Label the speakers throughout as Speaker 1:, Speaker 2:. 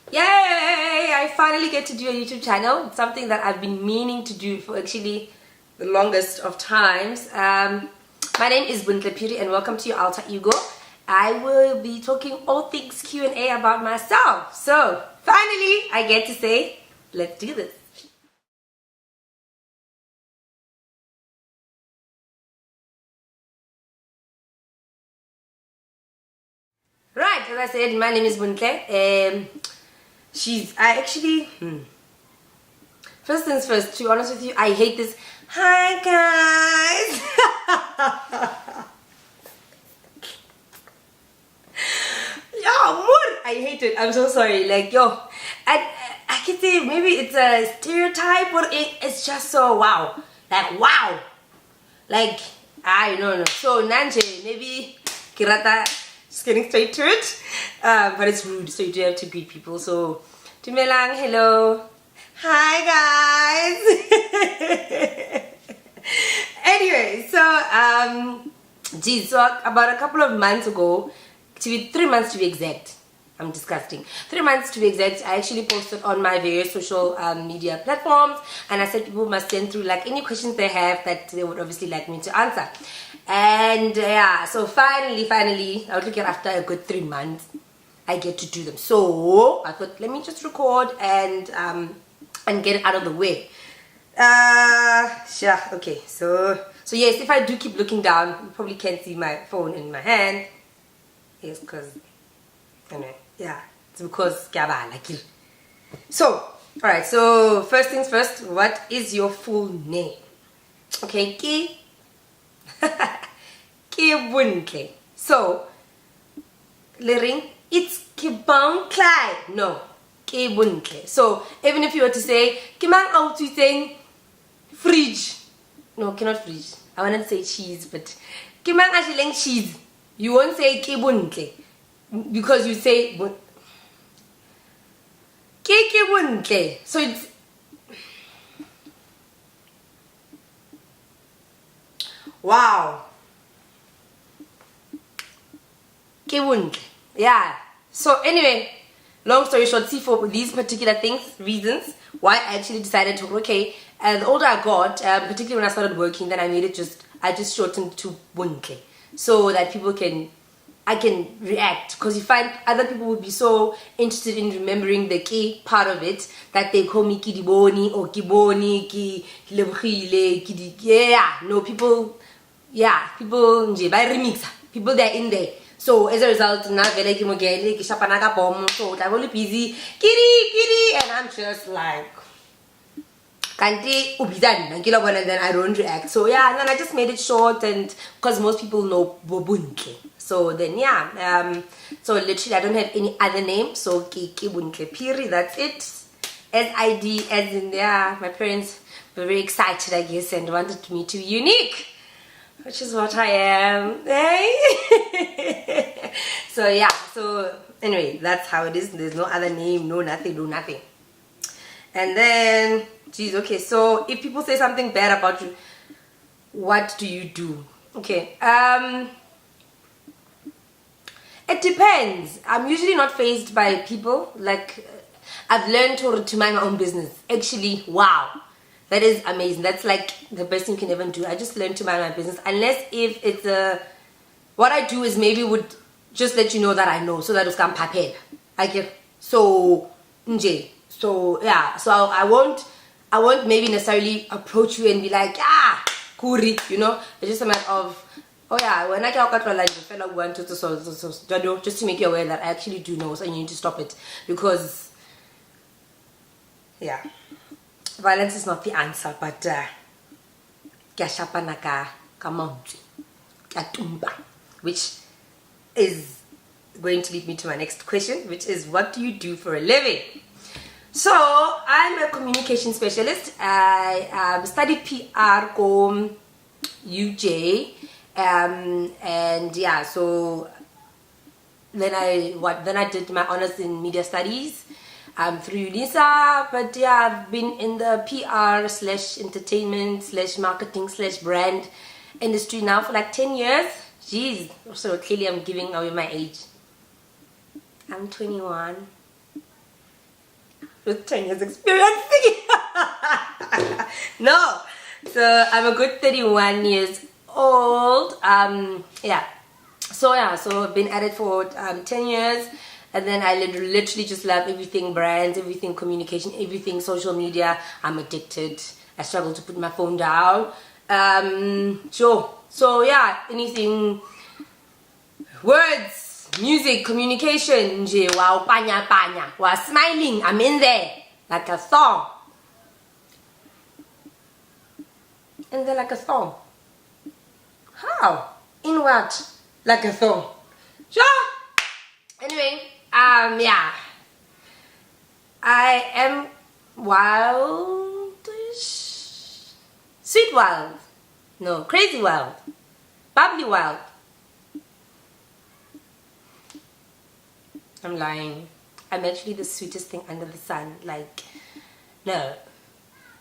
Speaker 1: Yay! I finally get to do a YouTube channel. It's something that I've been meaning to do for actually the longest of times. My name is Buntle Piri and welcome to your alter ego. I will be talking all things Q&A about myself. So finally I get to say, let's do this. Right, as I said, my name is Buntle. First things first, to be honest with you, I hate this. Hi guys! I hate it. I'm so sorry. Like, I can say maybe it's a stereotype, but it's just so wow. Like, wow. Like, I don't know. So, Nanje, maybe Kirata, just getting straight to it. But it's rude, so you do have to greet people. So, Tumelang, hello. Hi, guys. Anyway, so about a couple of months ago, 3 months to be exact. I'm disgusting. 3 months to be exact, I actually posted on my various social media platforms, and I said people must send through like any questions they have that they would obviously like me to answer. And yeah, so finally, I would look at after a good 3 months, I get to do them. So I thought, let me just record and get it out of the way. Sure, okay. So yes, if I do keep looking down, you probably can't see my phone in my hand. Yes, because anyway, yeah, it's because like. So, alright, so first things first, what is your full name? Okay, Ki Buntle. So, Lering, it's Kibanklai. No, Ki Buntle. So, even if you were to say Kimang out to saying fridge. No, cannot fridge. I wanted to say cheese, but Kimang actually cheese. You won't say Ki Buntle. Because you say Ki Buntle. So it's wow. Ki Buntle. Yeah. So anyway, long story short, see, for these particular reasons why I actually decided to, okay, and the older I got, particularly when I started working, then I just shortened to Buntle, so that I can react, because you find other people would be so interested in remembering the Ki part of it that they call me Kidiboni or Kiboni, Ki Lebkhile, Kidi. Yeah, no, people nje by remix, people they're in there. So as a result, now vele ke mogele ke shapana ka bomb, so I'm only busy kiri, and I'm just like kanti ubizani ngilabona, and then I don't react. So yeah, and then I just made it short, and because most people know Bobuntle. So then yeah, so literally I don't have any other name, so Ki Buntle Piri, that's it. SID, as in, yeah, my parents were very excited, I guess, and wanted me to be unique, which is what I am. Hey? So yeah, so anyway, that's how it is. There's no other name, no nothing. And then, geez, okay, so if people say something bad about you, what do you do? Okay, it depends. I'm usually not fazed by people. Like, I've learned to mind my own business. Actually, wow, that is amazing. That's like the best thing you can ever do. I just learned to mind my business, unless if it's what I do is maybe would just let you know that I know, so that it's come prepared. I get so nj. So yeah, so I won't maybe necessarily approach you and be like, ah, kuri, you know. It's just a matter of, oh yeah, when I get like the fellow want to just to make you aware that I actually do know, so you need to stop it, because yeah, violence is not the answer, but which is going to lead me to my next question, which is, what do you do for a living? So I'm a communication specialist. I studied PR com UJ, and yeah, so then I did my honors in media studies through UNISA. But yeah, I've been in the PR / entertainment / marketing / brand industry now for like 10 years. Jeez, so clearly I'm giving away my age. I'm 21. with 10 years experience. No. So I'm a good 31 years old. Yeah. So I've been at it for 10 years. And then I literally just love everything brands, everything communication, everything social media. I'm addicted. I struggle to put my phone down. Sure. So yeah, anything, words, music, communication, wow, panya, wow, smiling, I'm in there, like a song. And they're like a song. How? In what? Like a song. Sure. Anyway, yeah. I am wildish. Sweet wild. No, crazy wild. Bubbly wild. I'm lying. I'm actually the sweetest thing under the sun. Like, no.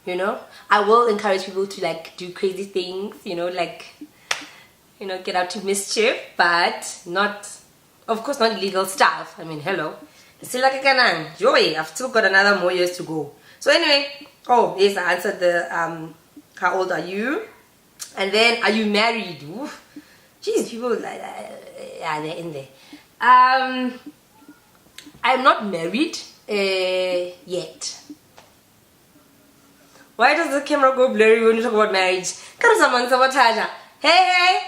Speaker 1: You know? I will encourage people to like do crazy things, you know, like, you know, get out to mischief, but not, of course, not illegal stuff. I mean, hello. It's still like a canon. Joy, I've still got another more years to go. So anyway, oh, yes, I answered the, how old are you? And then, are you married? Oof. Jeez, people, yeah, they're in there. I'm not married yet. Why does the camera go blurry when you talk about marriage? Come someone sabotage. Hey,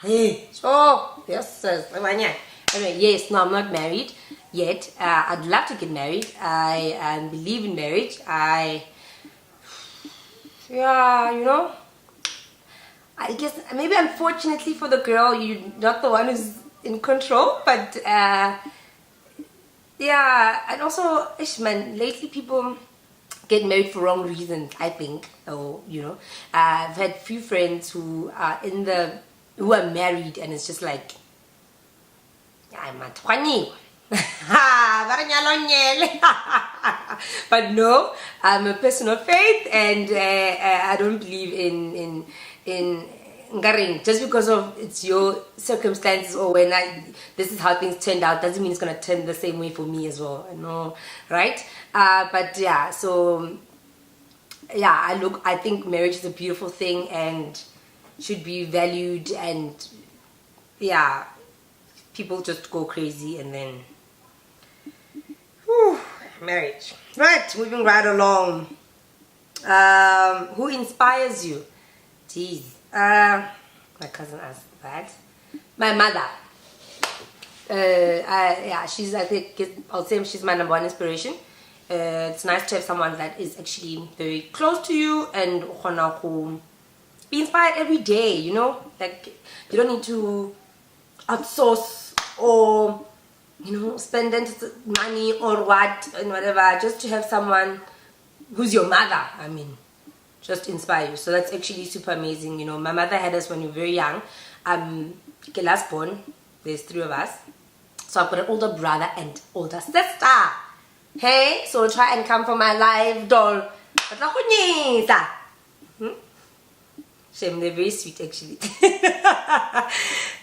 Speaker 1: hey, oh, yes, anyway, yes, no, I'm not married yet. I'd love to get married. I believe in marriage. Yeah, you know, I guess maybe unfortunately for the girl, you're not the one who's in control, but yeah, and also, man, lately people get married for wrong reasons, I think. Or, you know, I've had few friends who are who are married, and it's just like, I'm at 20. But no, I'm a person of faith, and I don't believe in just because of it's your circumstances or when this is how things turned out doesn't mean it's gonna turn the same way for me as well. No, right? But yeah, so yeah, I think marriage is a beautiful thing and should be valued, and yeah, people just go crazy and then whew, marriage. Right, moving right along. Who inspires you? Jeez. My cousin asked that. My mother. Yeah, she's, I think, I'll say she's my number one inspiration. It's nice to have someone that is actually very close to you and who be inspired every day, you know? Like, you don't need to outsource or, you know, spend money or what and whatever, just to have someone who's your mother, I mean, just inspire you. So that's actually super amazing. You know, my mother had us when we were very young. Last born, there's 3 of us. So I've got an older brother and older sister. Hey, so try and come for my live doll. Shame, they're very sweet actually.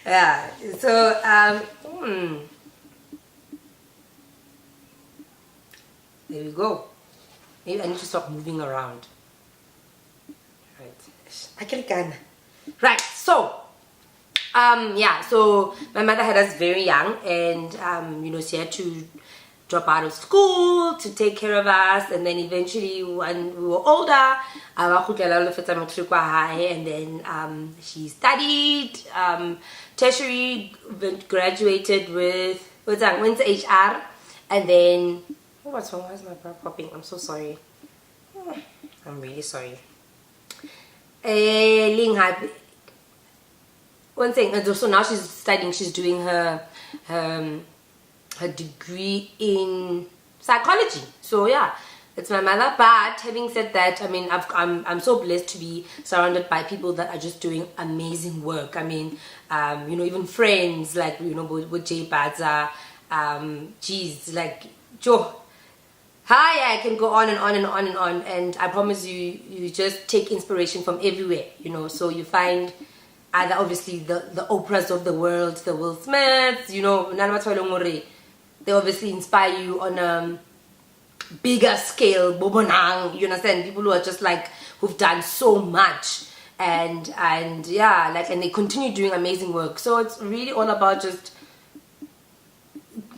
Speaker 1: Yeah, so there we go. Maybe I need to stop moving around. Right, so yeah, so my mother had us very young, and you know, she had to drop out of school to take care of us, and then eventually when we were older, and then she studied tertiary, graduated with went to HR, and then what's wrong? Why is my bra popping? I'm so sorry. I'm really sorry. One thing, so now she's studying, she's doing her degree in psychology. So yeah, it's my mother. But having said that, I mean, I'm so blessed to be surrounded by people that are just doing amazing work. I mean, you know, even friends like, you know, with Jay Baza, geez, like Joe. Hi, I can go on and on and on and on, and I promise you, you just take inspiration from everywhere, you know. So you find either obviously the Oprahs of the world, the Will Smiths, you know, they obviously inspire you on bigger scale, bobonang, you understand? People who are just like, who've done so much, and yeah, like, and they continue doing amazing work. So it's really all about just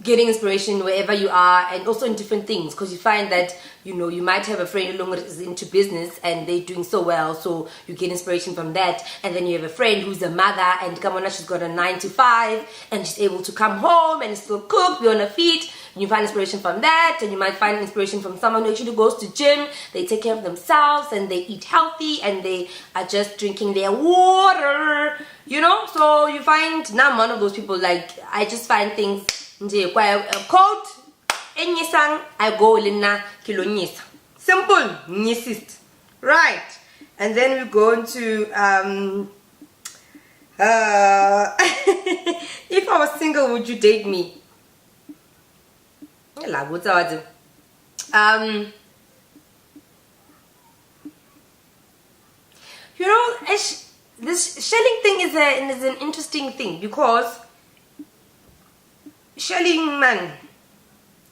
Speaker 1: getting inspiration wherever you are, and also in different things, because you find that, you know, you might have a friend who is into business and they're doing so well, so you get inspiration from that. And then you have a friend who's a mother, and come on, she's got a 9 to 5 and she's able to come home and still cook, be on her feet, and you find inspiration from that. And you might find inspiration from someone who actually goes to gym, they take care of themselves and they eat healthy and they are just drinking their water, you know. So you find, now I'm one of those people, like, I just find things nje kwa quote enyisang I go lina kilonyisa, simple nyisist, right? And then we go into if I was single, would you date me? You know, this shelling thing is an interesting thing, because shelling, man,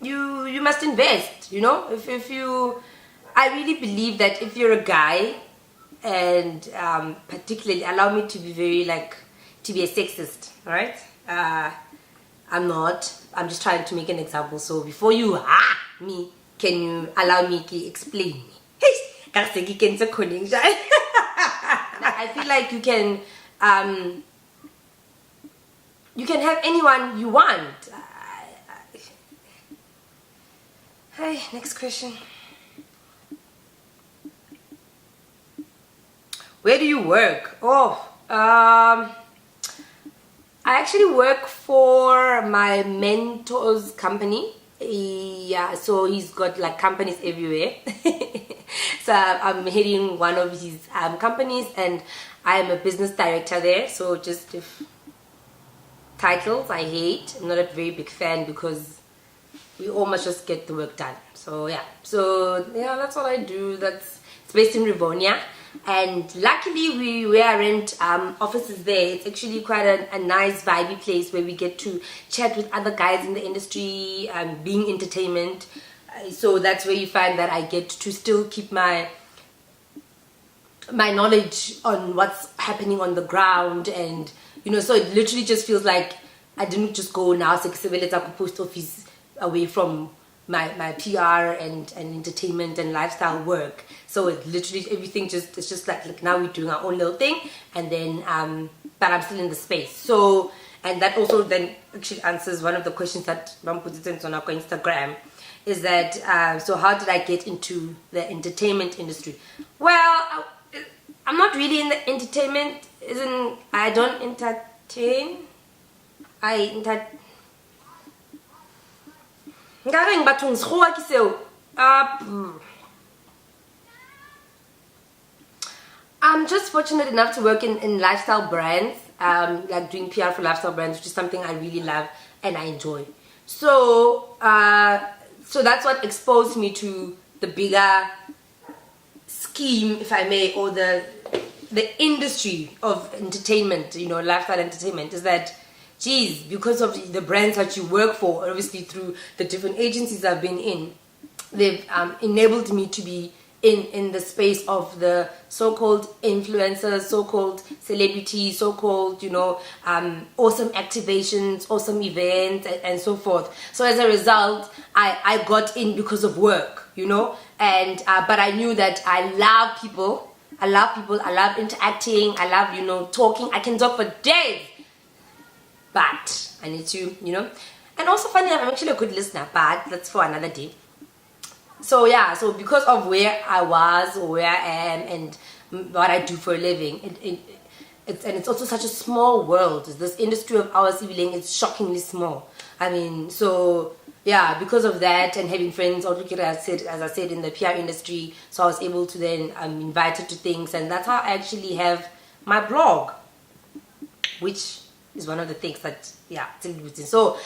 Speaker 1: you must invest, you know. If you, I really believe that if you're a guy, and particularly, allow me to be very, like, to be a sexist, right? I'm not, I'm just trying to make an example. So before you me, can you allow me to explain me? I feel like you can have anyone you want. Hey, next question. Where do you work? Oh, I actually work for my mentor's company. Yeah, so he's got like companies everywhere. So I'm heading one of his companies, and I'm a business director there. So just if titles I hate, I'm not a very big fan, because we all must just get the work done. So yeah, that's what I do. It's based in Rivonia, and luckily where I rent offices there, it's actually quite a nice vibey place where we get to chat with other guys in the industry, being entertainment. So that's where you find that I get to still keep my knowledge on what's happening on the ground, and you know, so it literally just feels like I didn't just go now post office away from my PR and entertainment and lifestyle work. So it literally, everything it's just like now we're doing our own little thing, and then but I'm still in the space. So, and that also then actually answers one of the questions that Mom put it on our Instagram, is that so how did I get into the entertainment industry? Well, I'm not really in the entertainment, I don't entertain. I'm just fortunate enough to work in lifestyle brands, like doing PR for lifestyle brands, which is something I really love and I enjoy. So so that's what exposed me to the bigger scheme, if I may, or the industry of entertainment, you know, lifestyle entertainment, is that, geez, because of the brands that you work for, obviously through the different agencies I've been in, they've enabled me to be in the space of the so-called influencers, so-called celebrities, so-called, you know, awesome activations, awesome events, and so forth. So as a result, I got in because of work, you know, and but I knew that I love people, I love interacting, I love, you know, talking. I can talk for days, but I need to, you know, and also funny, I'm actually a good listener, but that's for another day. So yeah, so because of where I was, or where I am, and what I do for a living, it's also such a small world. This industry of ours, it's shockingly small. I mean, so yeah, because of that, and having friends, as I said, in the PR industry, so I was able to then invited to things, and that's how I actually have my blog, which is one of the things that, yeah, so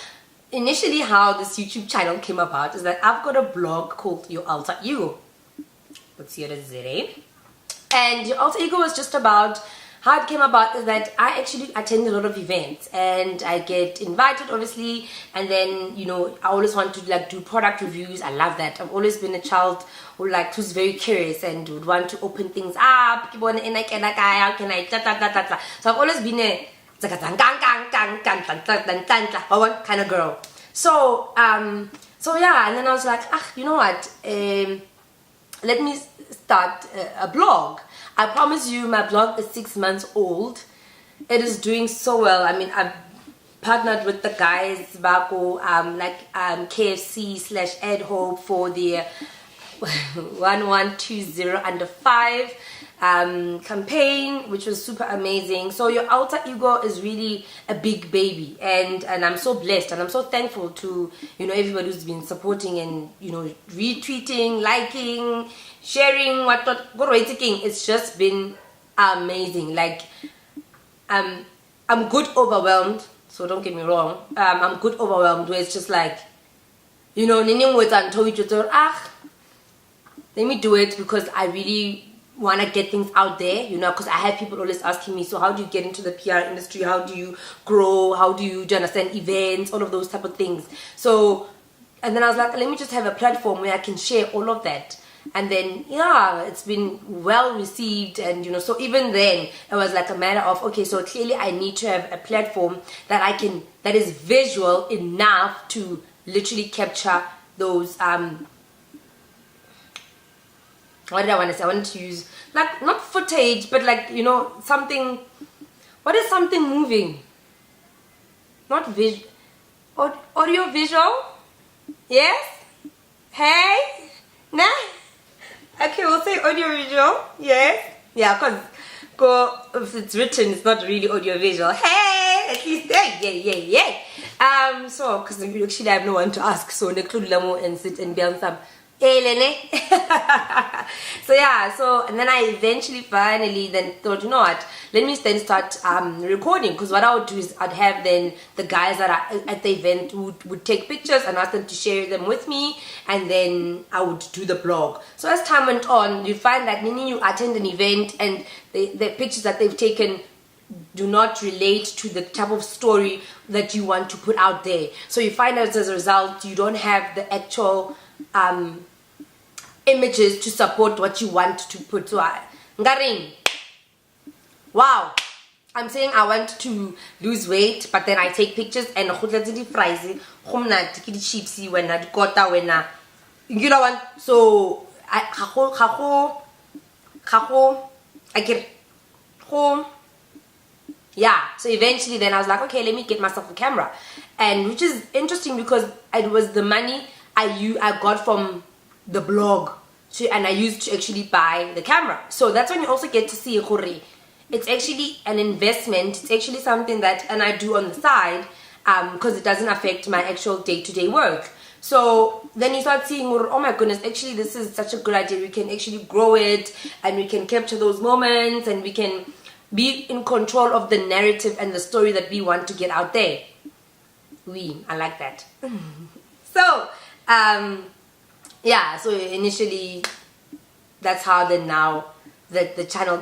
Speaker 1: initially how this YouTube channel came about is that I've got a blog called Your Alter Ego. Let's see what it is, eh? And Your Alter Ego is just about how it came about is that I actually attend a lot of events and I get invited, obviously, and then, you know, I always want to like do product reviews. I love that. I've always been a child who's very curious and would want to open things up. How can I so I've always been a kind of girl. So yeah, and then I was like, you know what, let me start a blog. I promise you, my blog is 6 months old. It is doing so well. I mean, I've partnered with the guys Bako, KFC / Ed Hope for the 1120 campaign, which was super amazing. So your alter ego is really a big baby, and I'm so blessed and I'm so thankful to, you know, everybody who's been supporting and, you know, retweeting, liking, sharing, what it's just been amazing. Like I'm good overwhelmed, so don't get me wrong. I'm good overwhelmed where it's just like, you know, let me do it because I really want to get things out there, you know, because I have people always asking me, so how do you get into the PR industry? How do you grow? How do you understand events? All of those type of things. So, and then I was like, let me just have a platform where I can share all of that. And then, yeah, it's been well received. And, you know, so even then it was like a matter of, okay, so clearly I need to have a platform that that is visual enough to literally capture those, what did I want to say? I wanted to use, like, not footage, but like, you know, something. What is something moving? Not visual. Audio visual? Yes? Hey? Nah? Okay, we'll say audio visual. Yes? Yeah, because if it's written, it's not really audio visual. Hey! At least, yeah. So, because actually I have no one to ask, so include Lamo and sit and be on some. So yeah, and then I eventually finally then thought, you know what, let me then start recording, because what I would do is I'd have then the guys that are at the event would take pictures and ask them to share them with me, and then I would do the blog. So as time went on, you find that when you attend an event and the pictures that they've taken do not relate to the type of story that you want to put out there. So you find out as a result you don't have the actual images to support what you want to put. So wow, I'm saying I want to lose weight, but then I take pictures and fries, chipsy when I got when you know what. So I get home. Yeah, so eventually then I was like, okay, let me get myself a camera, and which is interesting because it was the money I got from the blog, and I used to actually buy the camera. So that's when you also get to see it's actually an investment. It's actually something that and I do on the side because it doesn't affect my actual day-to-day work. So then you start seeing, oh my goodness, actually this is such a good idea. We can actually grow it and we can capture those moments and we can be in control of the narrative and the story that we want to get out there. I like that. So yeah, so initially that's how then now the channel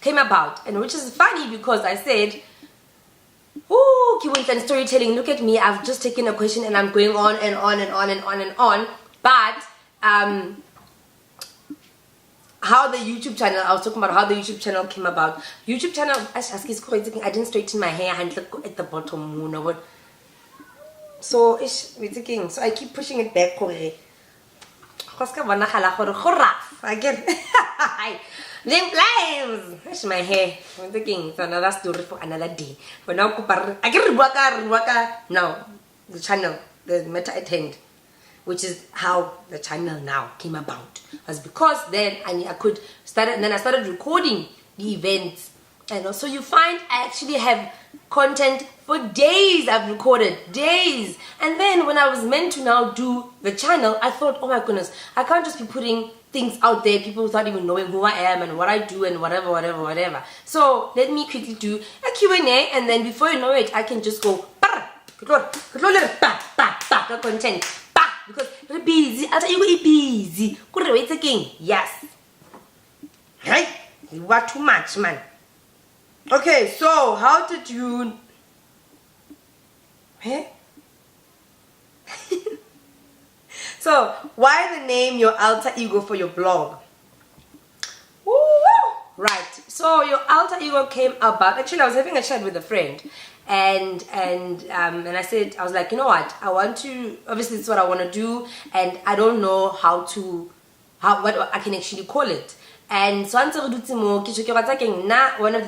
Speaker 1: came about, and which is funny because I said, ooh, Kiwintan storytelling, look at me, I've just taken a question and I'm going on and on and on and on and on. But how the YouTube channel, I was talking about how the YouTube channel came about. YouTube channel, I didn't straighten my hair and look at the bottom. So I keep pushing it back. Again. Flames. That's my hair. I'm thinking it's another story for another day. For now, now the channel, the matter at hand, which is how the channel now came about, was because then I started recording the events, and also you find I actually have content for days. I've recorded days, and then when I was meant to now do the channel, I thought, oh my goodness, I can't just be putting things out there, people without even knowing who I am and what I do and whatever. So let me quickly do a Q&A, and then before you know it, I can just go content because we're busy. After you go busy, wait again. Yes, right? You are too much, man. Okay, so how did you... Hey? So, why the name your alter ego for your blog? Woo! Right. So your alter ego came about. Actually, I was having a chat with a friend, and I said, I was like, you know what? I want to. Obviously, it's what I want to do, and I don't know what I can actually call it. And so one of the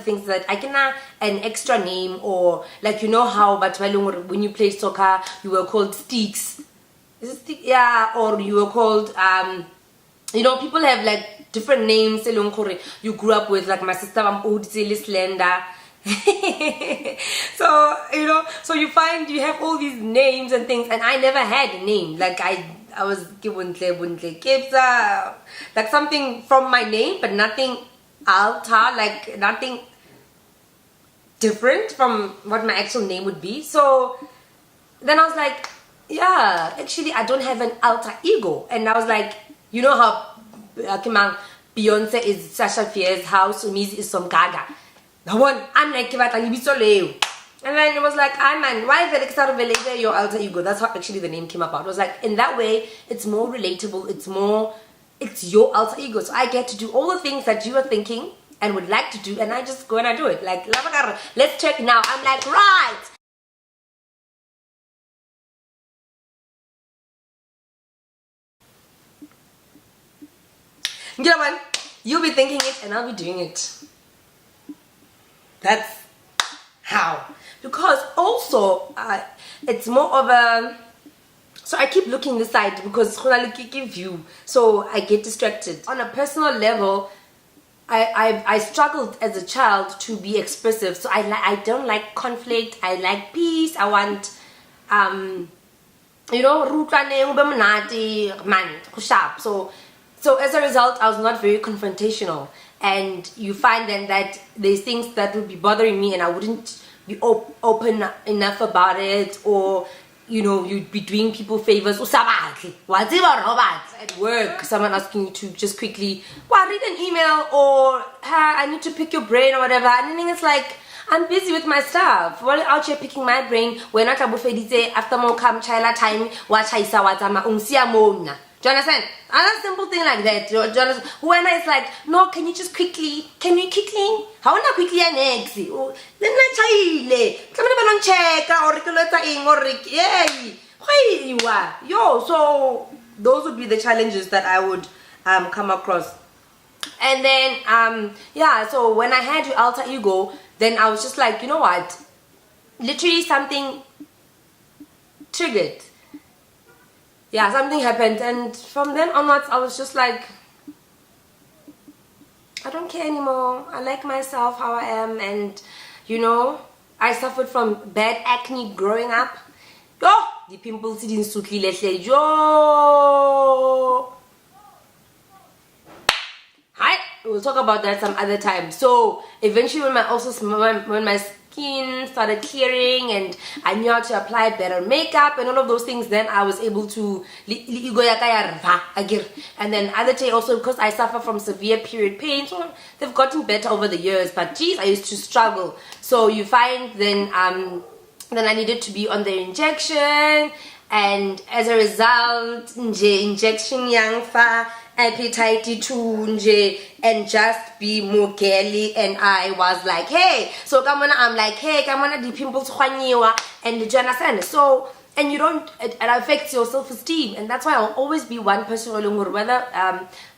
Speaker 1: things that I can an extra name, or like, you know how, but when you play soccer you were called Sticks. Is it Stick? Yeah, or you were called you know, people have like different names you grew up with, like my sister Slender. So you know, so you find you have all these names and things, and I never had a name. Like I was given like something from my name, but nothing alter, like nothing different from what my actual name would be. So then I was like, yeah, actually I don't have an alter ego. And I was like, you know how Beyonce is Sasha Fierce's house, Umizi is some Gaga. The one I'm like, and then it was like, man, why is your alter ego? That's how actually the name came about. It was like, in that way, it's more relatable, it's your alter ego. So I get to do all the things that you are thinking and would like to do, and I just go and I do it. Like, let's check now. I'm like, right. You know what? You'll be thinking it and I'll be doing it. That's how. Because also, it's more of a... So I keep looking this side because it's give view. So I get distracted. On a personal level, I struggled as a child to be expressive. So I don't like conflict. I like peace. I want... you know, so as a result, I was not very confrontational, and you find then that there's things that would be bothering me and I wouldn't be open enough about it, or you know, you'd be doing people favors. At work, someone asking you to just quickly read an email, or I need to pick your brain or whatever, and then it's like, I'm busy with my stuff. While out here picking my brain, we're not after more come chila time, watch I saw what I'm mona. Do you understand? Another simple thing like that. Do you understand? When it's like, no, can you quickly? How not quickly next? Then I chile. Come on, check or yay. Why you are? Yo, so those would be the challenges that I would come across. And then yeah, so when I had your alter ego, then I was just like, you know what? Literally something triggered. Yeah, something happened, and from then onwards I was just like, I don't care anymore. I like myself how I am, and you know, I suffered from bad acne growing up. Oh, the pimples didn't suit me. Yo. Hi, we'll talk about that some other time. So eventually, when my skin started clearing and I knew how to apply better makeup and all of those things, then I was able to and then other day also, because I suffer from severe period pain, so they've gotten better over the years, but geez, I used to struggle. So you find then I needed to be on the injection, and as a result injection yang fa appetite to and just be more girly, and I was like, hey, so come on, I'm like, hey, come on, the pimples and do you understand? So, and you don't, it affects your self-esteem, and that's why I'll always be one person whether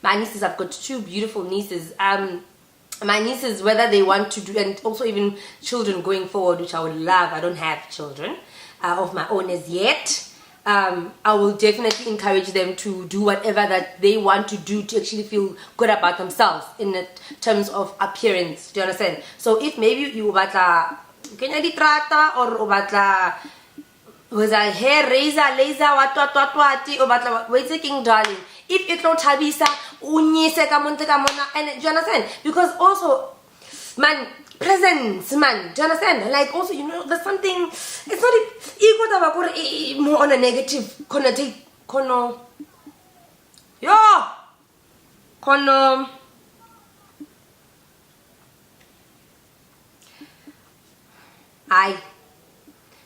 Speaker 1: my nieces, I've got two beautiful nieces, my nieces, whether they want to do, and also even children going forward, which I would love. I don't have children of my own as yet. I will definitely encourage them to do whatever that they want to do to actually feel good about themselves in terms of appearance. Do you understand? So if maybe you batla kenya ditrata, or batla was a hair razor laser what or batla wait taking darling, if it don't habisa unyise kamonte kamona, and do you understand? Because also, man, presence, man, do you understand? Like also, you know, there's something, it's not ego more on a negative connotate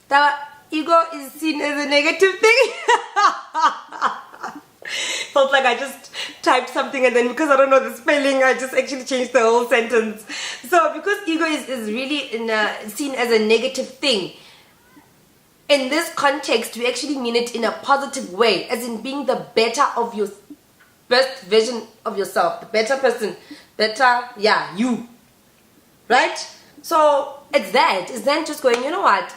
Speaker 1: The ego is seen as a negative thing. Felt like I just typed something and then because I don't know the spelling, I just actually changed the whole sentence. So because ego is really seen as a negative thing, in this context, we actually mean it in a positive way, as in being the better of your best version of yourself, the better person, you, right? So it's then just going, you know what?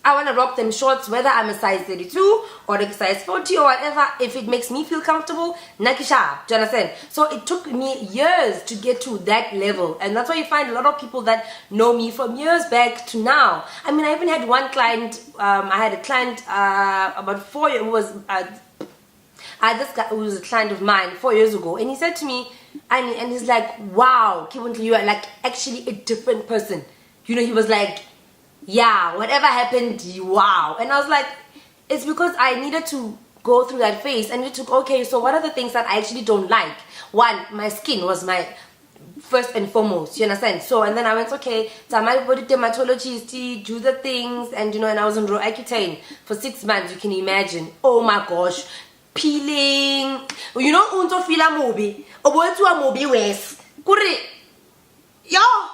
Speaker 1: I want to rock them shorts, whether I'm a size 32 or a size 40 or whatever. If it makes me feel comfortable, nakisha. Do you understand? So it took me years to get to that level. And that's why you find a lot of people that know me from years back to now. I mean, I even had one client, I had a client about 4 years, who was, this guy who was a client of mine 4 years ago. And he said to me, and he's like, wow, Kibuntle, you are like actually a different person. You know, he was like, yeah, whatever happened, wow. And I was like, it's because I needed to go through that phase. I needed to, okay, so what are the things that I actually don't like? One, my skin was my first and foremost, you understand? So, and then I went, okay, so my body dermatologist, do the things, and you know, and I was on Roaccutane for 6 months, you can imagine. Oh my gosh, peeling. You know, unto fila mobi, or what to a mobi west. Yeah.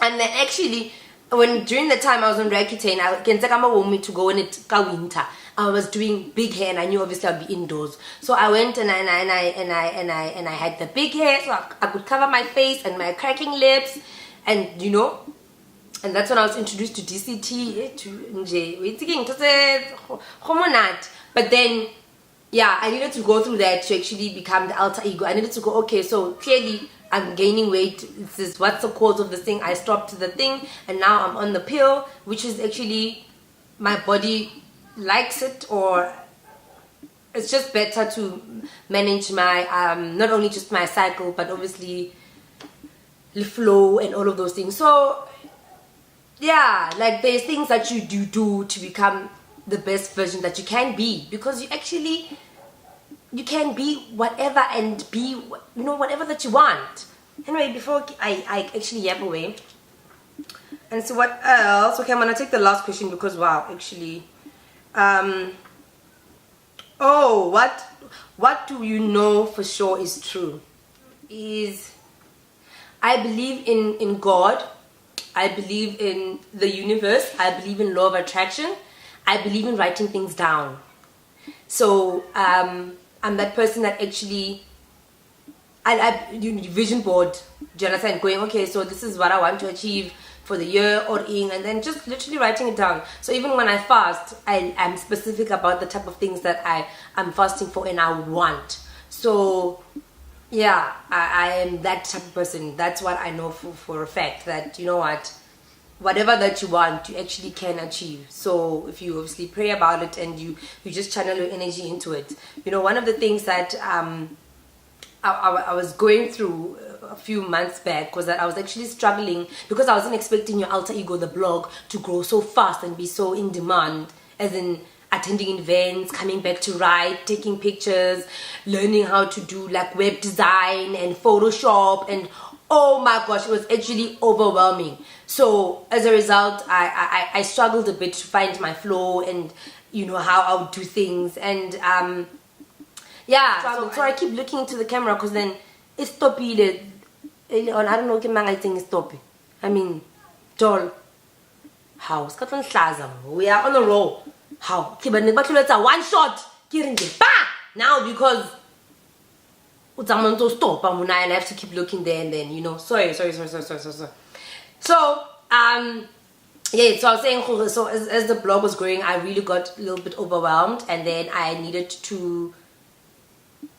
Speaker 1: And then actually, during the time I was on Roaccutane, I can take my woman to go in it winter. I was doing big hair and I knew obviously I'd be indoors. So I went and I had the big hair so I could cover my face and my cracking lips, and you know, and that's when I was introduced to DCT, but then yeah, I needed to go through that to actually become the alter ego. I needed to go, okay, so clearly I'm gaining weight. This is what's the cause of this thing. I stopped the thing and now I'm on the pill, which is actually my body likes it, or it's just better to manage my not only just my cycle but obviously the flow and all of those things. So yeah, like there's things that you do to become the best version that you can be, because you can be whatever and be, you know, whatever that you want. Anyway, before I actually yap away and see what else. Okay, I'm gonna take the last question because wow, actually oh, what do you know for sure is true is I believe in God, I believe in the universe, I believe in law of attraction, I believe in writing things down. So I'm that person that actually vision board, do you understand? Going, okay, so this is what I want to achieve for the year or and then just literally writing it down. So even when I fast, I'm specific about the type of things that I'm fasting for and I want. So yeah, I am that type of person. That's what I know for a fact, that you know what, whatever that you want, you actually can achieve. So if you obviously pray about it and you just channel your energy into it. You know, one of the things that I was going through a few months back was that I was actually struggling because I wasn't expecting your alter ego, the blog, to grow so fast and be so in demand, as in attending events, coming back to write, taking pictures, learning how to do like web design and Photoshop, and oh my gosh, it was actually overwhelming. So as a result, I struggled a bit to find my flow and you know how I would do things, and yeah, so I keep looking into the camera because then it's stoppy. I don't know if I think it's stoppy. I mean, Joel, how? We are on a roll. How? One shot. Now because someone to stop and I have to keep looking there and then, you know. Sorry. So yeah, so I was saying, so as the blog was growing, I really got a little bit overwhelmed, and then I needed to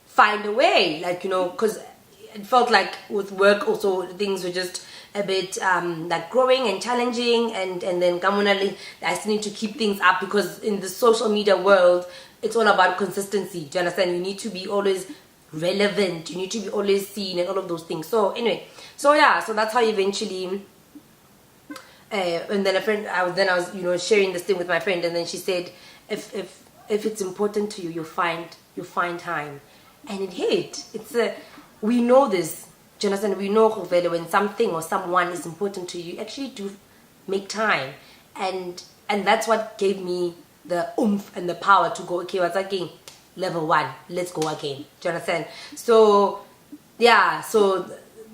Speaker 1: find a way, like, you know, because it felt like with work also things were just a bit like growing and challenging, and then I still need to keep things up, because in the social media world it's all about consistency. Do you understand? You need to be always relevant, you need to be always seen and all of those things. So anyway, so yeah, so that's how eventually and then I was you know sharing this thing with my friend, and then she said if it's important to you, you'll find time. And it hit. We know this, Jonathan. We know when something or someone is important to you, actually do make time, and that's what gave me the oomph and the power to go, okay, what's again, level 1, let's go again. Do you understand? So yeah, so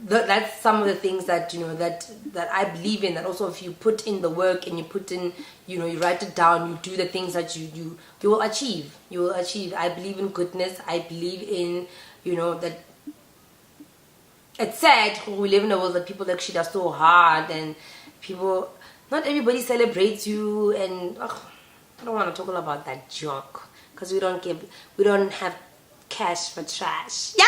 Speaker 1: that's some of the things that, you know, that I believe in, that also if you put in the work and you put in, you know, you write it down, you do the things that you will achieve. You will achieve. I believe in goodness. I believe in, you know, that it's sad we live in a world that people actually are so hard, and people, not everybody celebrates you, and I don't want to talk about that junk, because we don't have cash for trash. Yeah.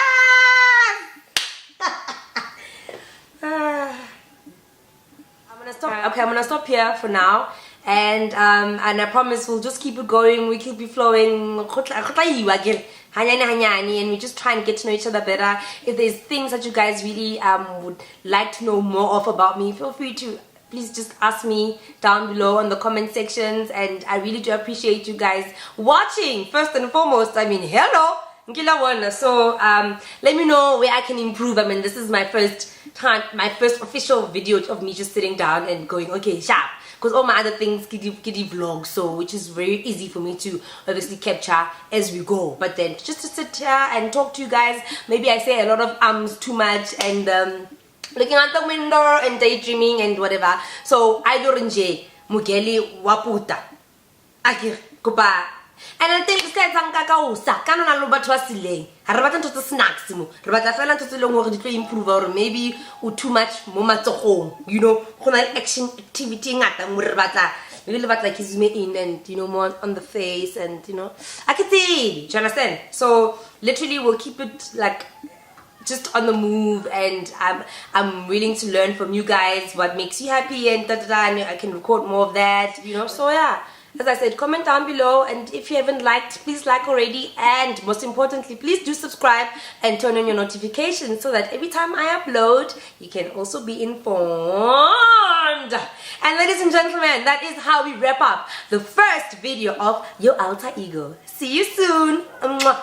Speaker 1: I'm gonna stop. Okay, I'm gonna stop here for now, and I promise we'll just keep it going. We keep it flowing, and we just try and get to know each other better. If there's things that you guys really would like to know more of about me, feel free to please just ask me down below in the comment sections, and I really do appreciate you guys watching. First and foremost, I mean, hello. So let me know where I can improve. I mean, this is my first time, my first official video of me just sitting down and going, okay, sharp, because all my other things giddy vlog, so which is very easy for me to obviously capture as we go. But then just to sit here and talk to you guys, maybe I say a lot of too much, and looking out the window and daydreaming and whatever. So I don't mugeli waputa akir kupa. And I think this guy is usa. Canon and Robert was delaying. I rather to the snacks. Robert, I fell into the long work to improve, or maybe too much moment to home. You know, action activity at them. Maybe about like his in, and you know, more on the face, and you know, I can see. Do you understand? So literally, we'll keep it like just on the move, and I'm willing to learn from you guys what makes you happy, and and I can record more of that. You know, so yeah. As I said, comment down below, and if you haven't liked, please like already, and most importantly, please do subscribe and turn on your notifications so that every time I upload, you can also be informed. And ladies and gentlemen, that is how we wrap up the first video of Your Alter Ego. See you soon. Mwah.